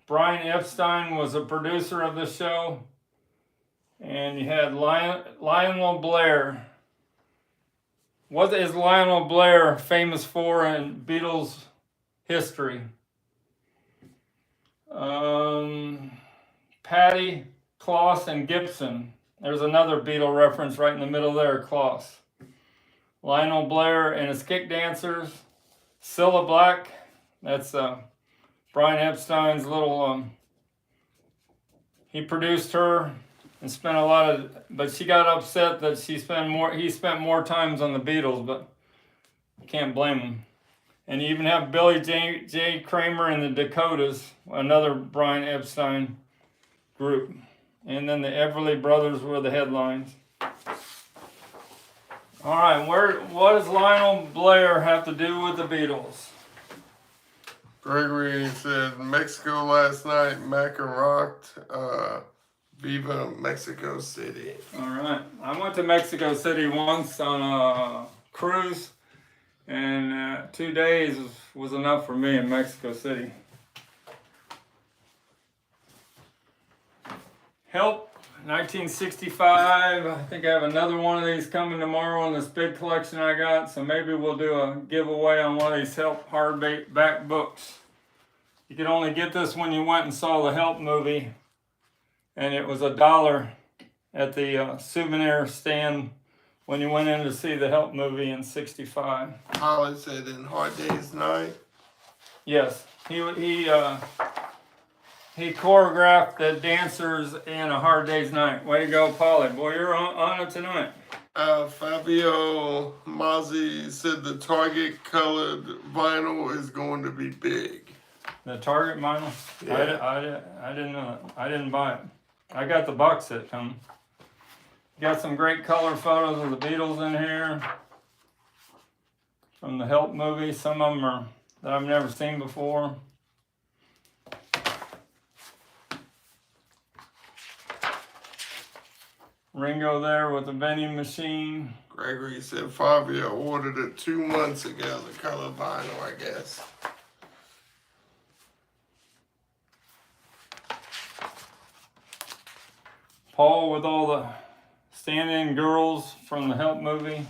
Brian Epstein was a producer of the show. And you had Lionel Blair. What is Lionel Blair famous for in Beatles history? Patty, Kloss, and Gibson. There's another Beatle reference right in the middle there, Kloss. Lionel Blair and his Kick Dancers. Cilla Black, that's Brian Epstein's little, he produced her and spent a lot of, but she got upset that he spent more times on the Beatles, but you can't blame him. And you even have Billy J. Kramer and the Dakotas, another Brian Epstein group. And then the Everly Brothers were the headlines. All right, what does Lionel Blair have to do with the Beatles? Gregory said Mexico last night, Maca rocked. Viva Mexico City. All right. I went to Mexico City once on a cruise, and 2 days was enough for me in Mexico City. Help, 1965. I think I have another one of these coming tomorrow in this big collection I got, so maybe we'll do a giveaway on one of these Help hardback books. You could only get this when you went and saw the Help movie, and it was $1 at the souvenir stand when you went in to see the Help movie in '65. Holly said in Hard Day's Night. Yes, he choreographed the dancers in A Hard Day's Night. Way to go, Polly. Boy, you're on it tonight. Fabio Mazzi said the Target colored vinyl is going to be big. The Target vinyl? Yeah. I didn't know that. I didn't buy it. I got the box set coming. Got some great color photos of the Beatles in here from the Help movie. Some of them are that I've never seen before. Ringo there with the vending machine. Gregory said Fabio ordered it 2 months ago, the color vinyl, I guess. Paul with all the stand-in girls from the Help movie.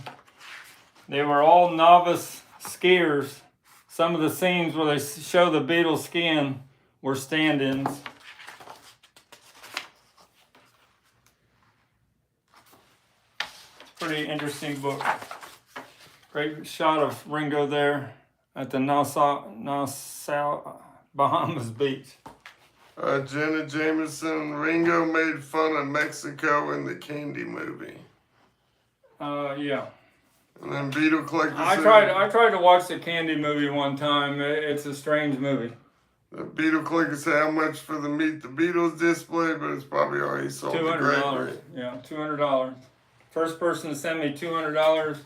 They were all novice skiers. Some of the scenes where they show the Beatles skiing were stand-ins. Pretty interesting book. Great shot of Ringo there at the Nassau, Bahamas beach. Jenna Jameson, Ringo made fun of Mexico in the Candy movie. Yeah. And then Beetle Collector I tried to watch the Candy movie one time. It's a strange movie. The Beetle Collector said how much for the Meet the Beatles display, but it's probably already sold. $200. Yeah, $200. First person to send me $200.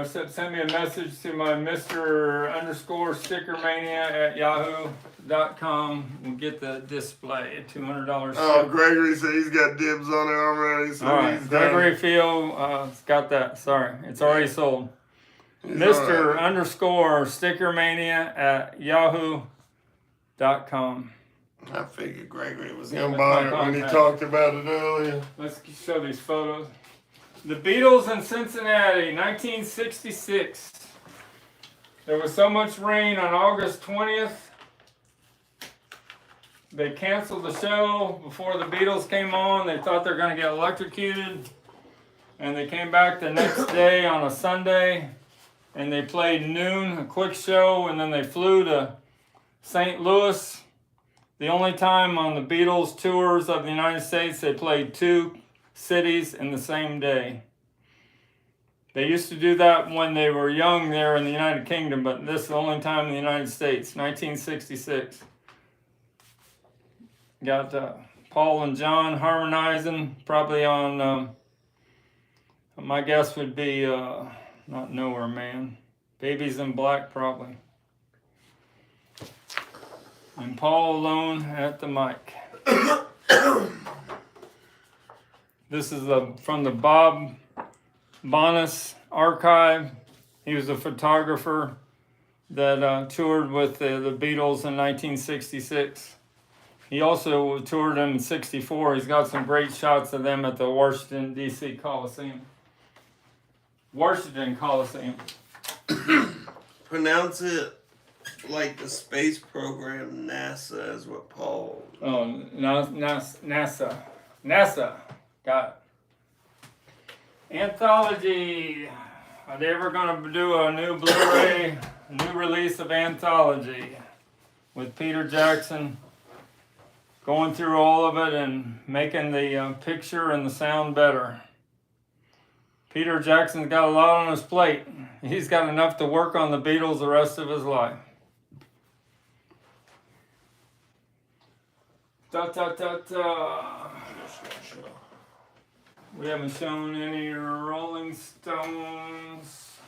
Send me a message to my Mr._STICKERMANIA@yahoo.com. We'll get the display at $200. Oh, Gregory said he's got dibs on it already. So all right, he's Gregory Field has got that. Sorry, it's already sold. Mr._STICKERMANIA@yahoo.com. I figured Gregory was going to buy it when he talked about it earlier. Let's show these photos. The Beatles in Cincinnati, 1966. There was so much rain on August 20th. They canceled the show before the Beatles came on. They thought they were going to get electrocuted. And they came back the next day on a Sunday. And they played noon, a quick show. And then they flew to St. Louis. The only time on the Beatles tours of the United States they played 2 cities in the same day. They used to do that when they were young there in the United Kingdom, but this is the only time in the United States, 1966. Got Paul and John harmonizing, probably on, my guess would be, not Nowhere Man, Babies in Black probably. And Paul alone at the mic. This is from the Bob Bonas archive. He was a photographer that toured with the Beatles in 1966. He also toured them in '64. He's got some great shots of them at the Washington, D.C. Coliseum. Washington Coliseum. Pronounce it like the space program NASA is what Paul. Oh, NASA. NASA. Got it. Anthology. Are they ever going to do a new Blu-ray, a new release of Anthology with Peter Jackson going through all of it and making the picture and the sound better? Peter Jackson's got a lot on his plate. He's got enough to work on the Beatles the rest of his life. We haven't shown any Rolling Stones.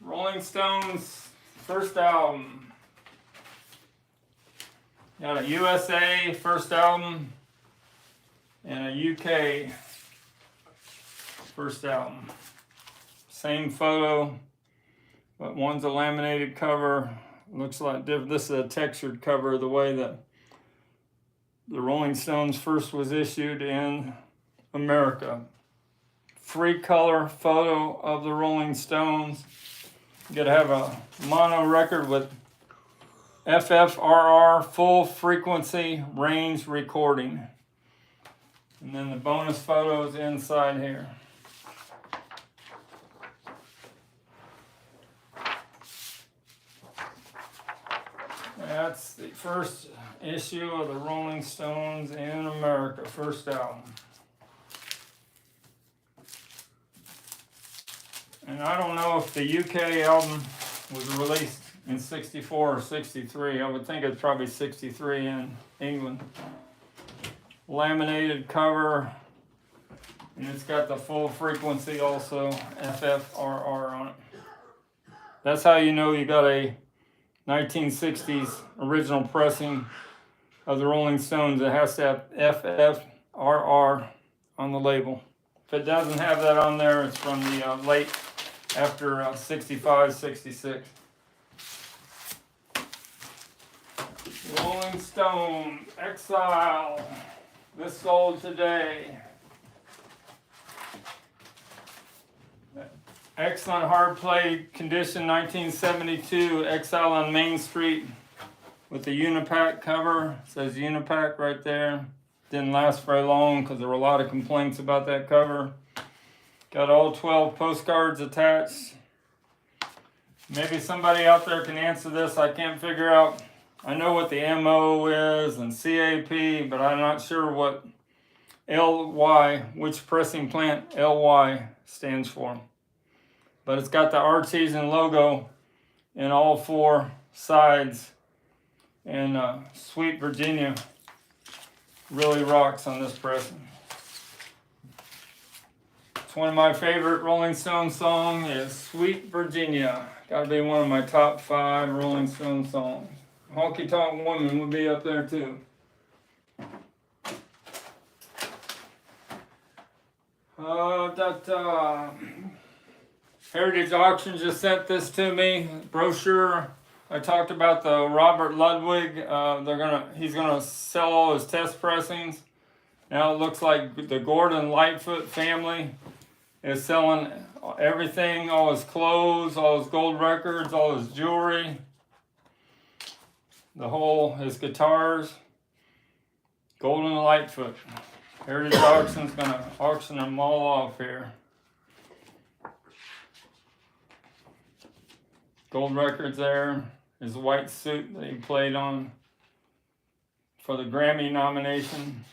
Rolling Stones first album. Got a USA first album and a UK first album. Same photo, but one's a laminated cover. Looks like this is a textured cover the way that the Rolling Stones first was issued in America. Free color photo of the Rolling Stones. You gotta have a mono record with FFRR, full frequency range recording. And then the bonus photos inside here. That's the first issue of the Rolling Stones in America, first album. And I don't know if the UK album was released in 64 or 63. I would think it's probably 63 in England. Laminated cover, and it's got the full frequency also, FFRR on it. That's how you know you got a 1960s original pressing of the Rolling Stones. It has to have FFRR on the label. If it doesn't have that on there, it's from the late after 65, 66. Rolling Stone, Exile. This sold today. Excellent hard play condition, 1972, Exile on Main Street with the Unipack cover. It says Unipack right there. Didn't last very long because there were a lot of complaints about that cover. Got all 12 postcards attached. Maybe somebody out there can answer this. I can't figure out. I know what the MO is and CAP, but I'm not sure what LY, which pressing plant LY stands for. But it's got the Artesian logo in all four sides. And Sweet Virginia really rocks on this pressing. It's one of my favorite Rolling Stone songs is Sweet Virginia. Gotta be one of my top 5 Rolling Stone songs. Honky Tonk Woman would be up there too. Heritage Auction just sent this to me. Brochure. I talked about the Robert Ludwig. He's gonna sell all his test pressings. Now it looks like the Gordon Lightfoot family is selling everything, all his clothes, all his gold records, all his jewelry, his guitars. Golden Lightfoot. Heritage Auction's gonna auction them all off here. Gold records there. His white suit that he played on for the Grammy nomination.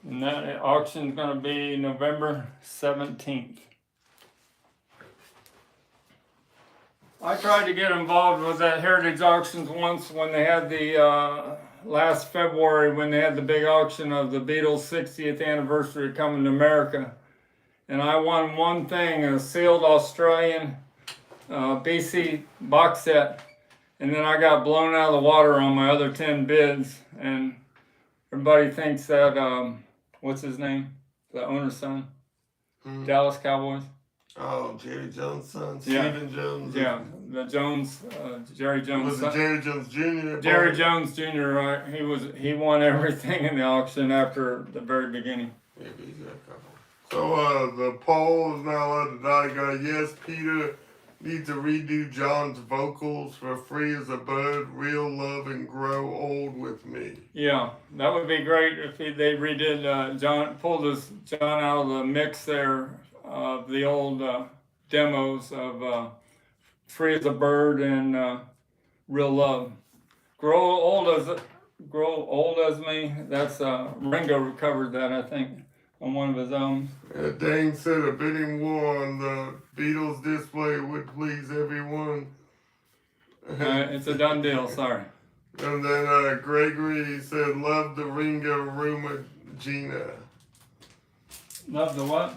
And that auction's gonna be November 17th. I tried to get involved with that Heritage Auctions once when they had the, last February when they had the big auction of the Beatles 60th anniversary coming to America. And I won one thing, a sealed Australian BC box set. And then I got blown out of the water on my other 10 bids. And everybody thinks that, what's his name? The owner's son? Dallas Cowboys. Oh, Jerry Jones' son, Yeah. Stephen Jones. Yeah, the Jones, Jerry Jones. Was it Jerry Jones Jr.? Jerry Jones Jr., right? He won everything in the auction after the very beginning. Maybe he's got a couple. So the poll is now allowed to die. Got yes, Peter needs to redo John's vocals for Free as a Bird, Real Love and Grow Old with Me. Yeah, that would be great if they redid John, pulled John out of the mix there of the old demos of Free as a Bird and Real Love. Grow Old as Me. That's Ringo covered that, I think, on one of his own. Dane said a bidding war on the Beatles display would please everyone. It's a done deal, sorry. And then Gregory said, love the Ringo rumor Gina. Love the what?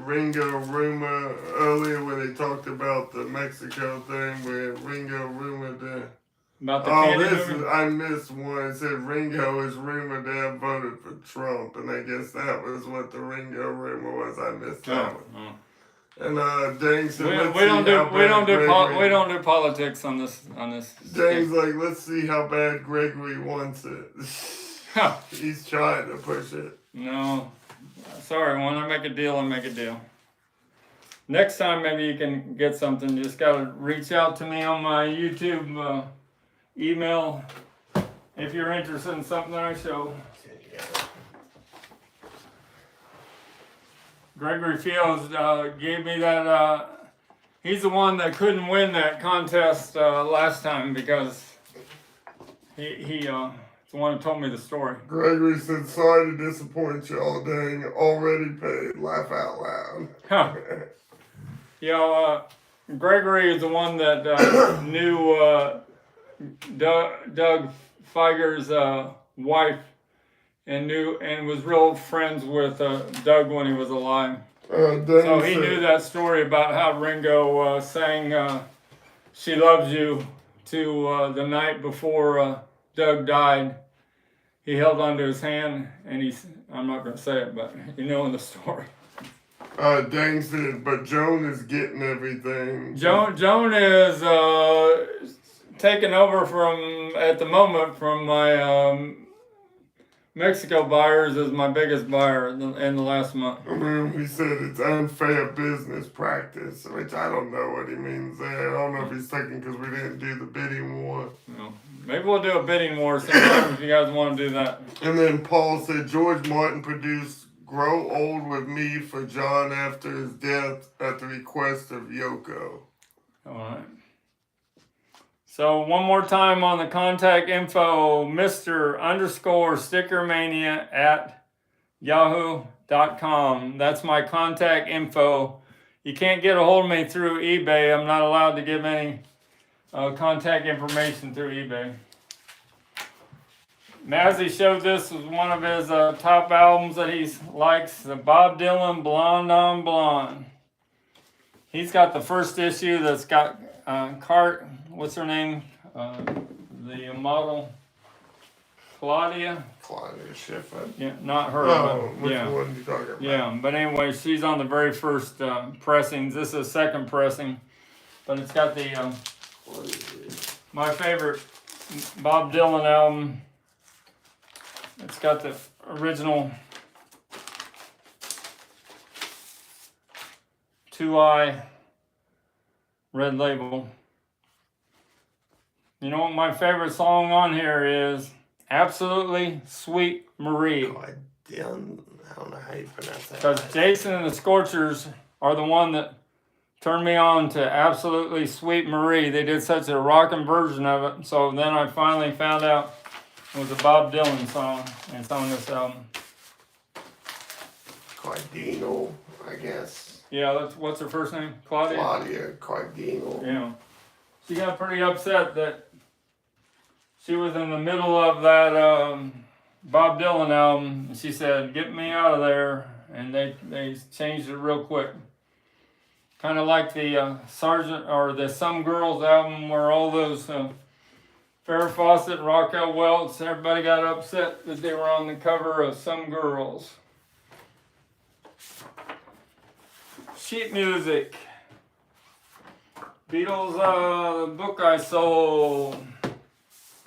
Ringo rumor earlier when they talked about the Mexico thing where Ringo rumored that. About the candy movie? I missed one. It said Ringo is rumored to have voted for Trump, and I guess that was what the Ringo rumor was. I missed that one. And Dang said, we don't do politics on this. Dang's like, let's see how bad Gregory wants it. He's trying to push it. No, Sorry, when I make a deal, I make a deal. Next time, maybe you can get something. You just gotta reach out to me on my YouTube email if you're interested in something I show. Gregory Fields gave me that. He's the one that couldn't win that contest last time because he's the one who told me the story. Gregory said, sorry to disappoint y'all, dang, already paid, laugh out loud. Huh. You know, Gregory is the one that knew Doug Feiger's wife and was real friends with Doug when he was alive. So he knew that story about how Ringo sang "She Loves You" to the night before Doug died. He held onto his hand, and I'm not going to say it, but you know in the story. Dang said, but Joan is getting everything. Joan is taking over at the moment from my Mexico buyers as my biggest buyer in the last month. I mean, he said it's unfair business practice, which I don't know what he means there. I don't know if he's thinking because we didn't do the bidding war. No. Maybe we'll do a bidding war sometime if you guys want to do that. And then Paul said George Martin produced Grow Old With Me for John after his death at the request of Yoko. All right. So one more time on the contact info, Mr_STICKERMANIA at yahoo.com. That's my contact info. You can't get a hold of me through eBay. I'm not allowed to give any contact information through eBay. Mazzy showed this as one of his top albums that he likes, the Bob Dylan Blonde on Blonde. He's got the first issue that's got what's her name? The model, Claudia Schiffer. Yeah, not her. Oh, but, which yeah. one are you talking about? Yeah, but anyway, she's on the very first pressings. This is a second pressing, but it's got the my favorite Bob Dylan album. It's got the original 2i red label. You know what my favorite song on here is? Absolutely Sweet Marie. God damn, I don't know how you pronounce that. Because Jason and the Scorchers are the one that turned me on to Absolutely Sweet Marie. They did such a rockin' version of it. So then I finally found out it was a Bob Dylan song, and it's on this album. Cardino, I guess. Yeah, what's her first name? Claudia? Claudia Cardino. Yeah. She got pretty upset that she was in the middle of that Bob Dylan album, and she said, "Get me out of there," and they changed it real quick. Kind of like the Sergeant or the Some Girls album, where all those Farrah Fawcett, Raquel Welch, everybody got upset that they were on the cover of Some Girls. Sheet music. Beatles, the book I sold.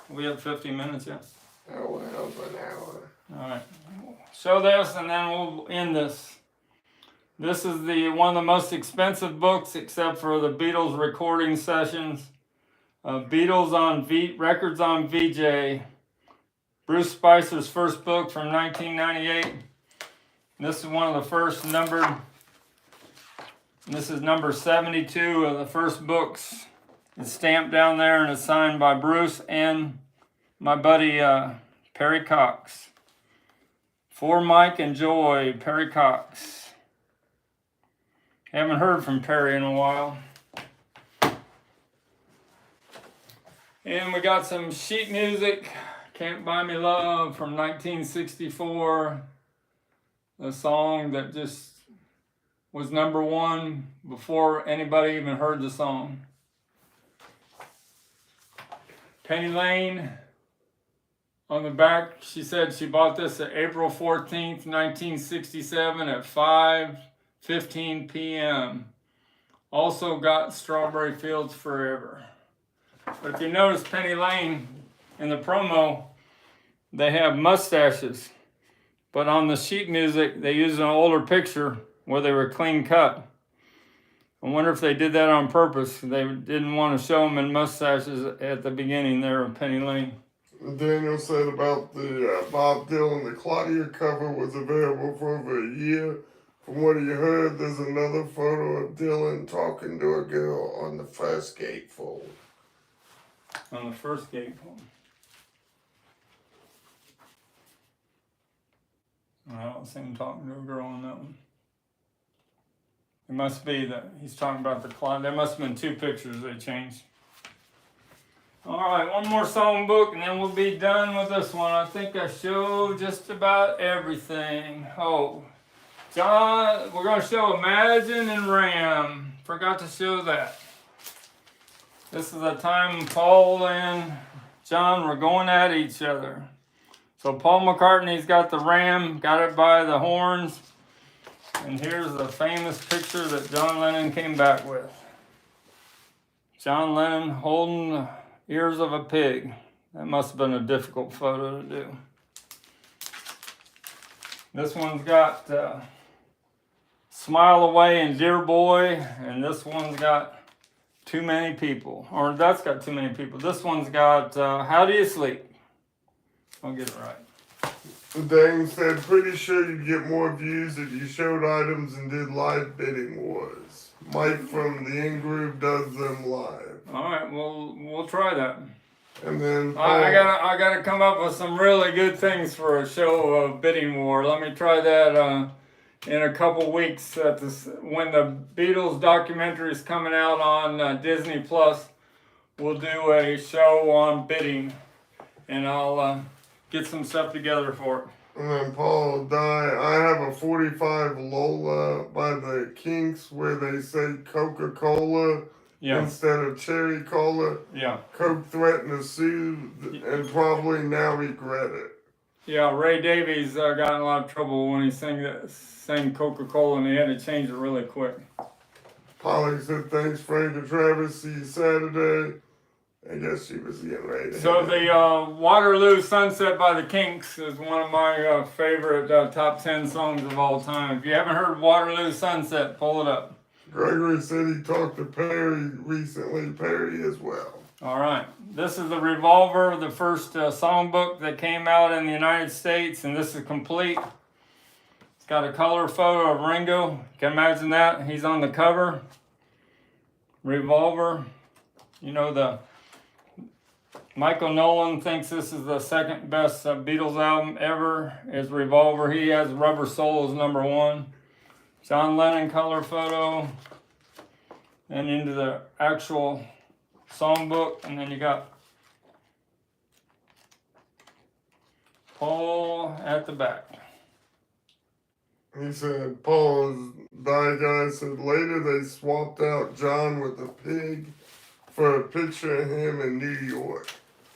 We have 50 minutes yet. Oh, well, an hour. All right. Show this and then we'll end this. This is one of the most expensive books except for the Beatles recording sessions. Beatles on Records on VJ. Bruce Spicer's first book from 1998. This is one of the first numbered. This is number 72 of the first books. It's stamped down there and it's signed by Bruce and my buddy Perry Cox. For Mike and Joy, Perry Cox. Haven't heard from Perry in a while. And we got some sheet music. Can't Buy Me Love from 1964. The song that just was number one before anybody even heard the song. Penny Lane. On the back, she said she bought this at April 14th, 1967 at 5:15 p.m. Also got Strawberry Fields Forever. But if you notice Penny Lane in the promo, they have mustaches. But on the sheet music, they used an older picture where they were clean cut. I wonder if they did that on purpose. They didn't want to show them in mustaches at the beginning there of Penny Lane. Daniel said about the Bob Dylan, the Claudia cover was available for over a year. From what he heard, there's another photo of Dylan talking to a girl on the first gatefold. On the first gatefold. I don't see him talking to a girl on that one. It must be that he's talking about the cloud. There must have been two pictures they changed. All right, one more songbook and then we'll be done with this one. I think I showed just about everything. Oh, John, we're going to show Imagine and Ram. Forgot to show that. This is the time Paul and John were going at each other. So Paul McCartney's got the Ram, got it by the horns. And here's the famous picture that John Lennon came back with. John Lennon holding the ears of a pig. That must have been a difficult photo to do. This one's got Smile Away and Dear Boy. And this one's got Too Many People. Or that's got Too Many People. This one's got How Do You Sleep? I'll get it right. Dang said, pretty sure you'd get more views if you showed items and did live bidding wars. Mike from the in-group does them live. All right, we'll try that. And then Paul, I gotta come up with some really good things for a show of bidding war. Let me try that in a couple weeks when the Beatles documentary is coming out on Disney Plus. We'll do a show on bidding, and I'll get some stuff together for it. And then Paul died. I have a 45 Lola by the Kinks where they say Coca-Cola instead of Cherry Cola. Yeah. Coke threatened to sue and probably now regret it. Yeah, Ray Davies got in a lot of trouble when he sang Coca-Cola, and he had to change it really quick. Polly said, thanks Frank and Travis, see you Saturday. I guess she was getting ready to So the Waterloo Sunset by the Kinks is one of my favorite top 10 songs of all time. If you haven't heard Waterloo Sunset, pull it up. Gregory said he talked to Perry recently, Perry as well. All right. This is the Revolver, the first songbook that came out in the United States, and this is complete. It's got a color photo of Ringo. You can imagine that. He's on the cover. Revolver. You know, Michael Nolan thinks this is the second best Beatles album ever, is Revolver. He has Rubber Soul as #1. John Lennon color photo. And into the actual songbook. And then you got Paul at the back. He said, Paul's die guy said later they swapped out John with a pig for a picture of him in New York.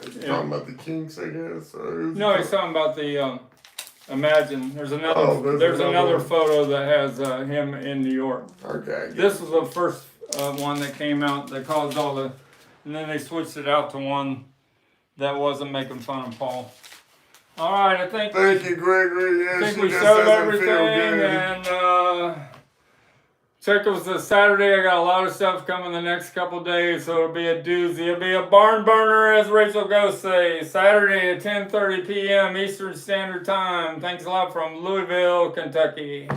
He's talking about the Kinks, I guess? No, he's talking about the Imagine. There's another. Oh, there's another photo that has him in New York. Okay. This was the first one that came out that caused all the, and then they switched it out to one that wasn't making fun of Paul. All right, I think. Thank you, Gregory. Yeah, I think she we just showed doesn't everything, feel good. and check us this Saturday. I got a lot of stuff coming the next couple days, so it'll be a doozy. It'll be a barn burner, as Rachel Ghost says. Saturday at 10:30 p.m. Eastern Standard Time. Thanks a lot from Louisville, Kentucky.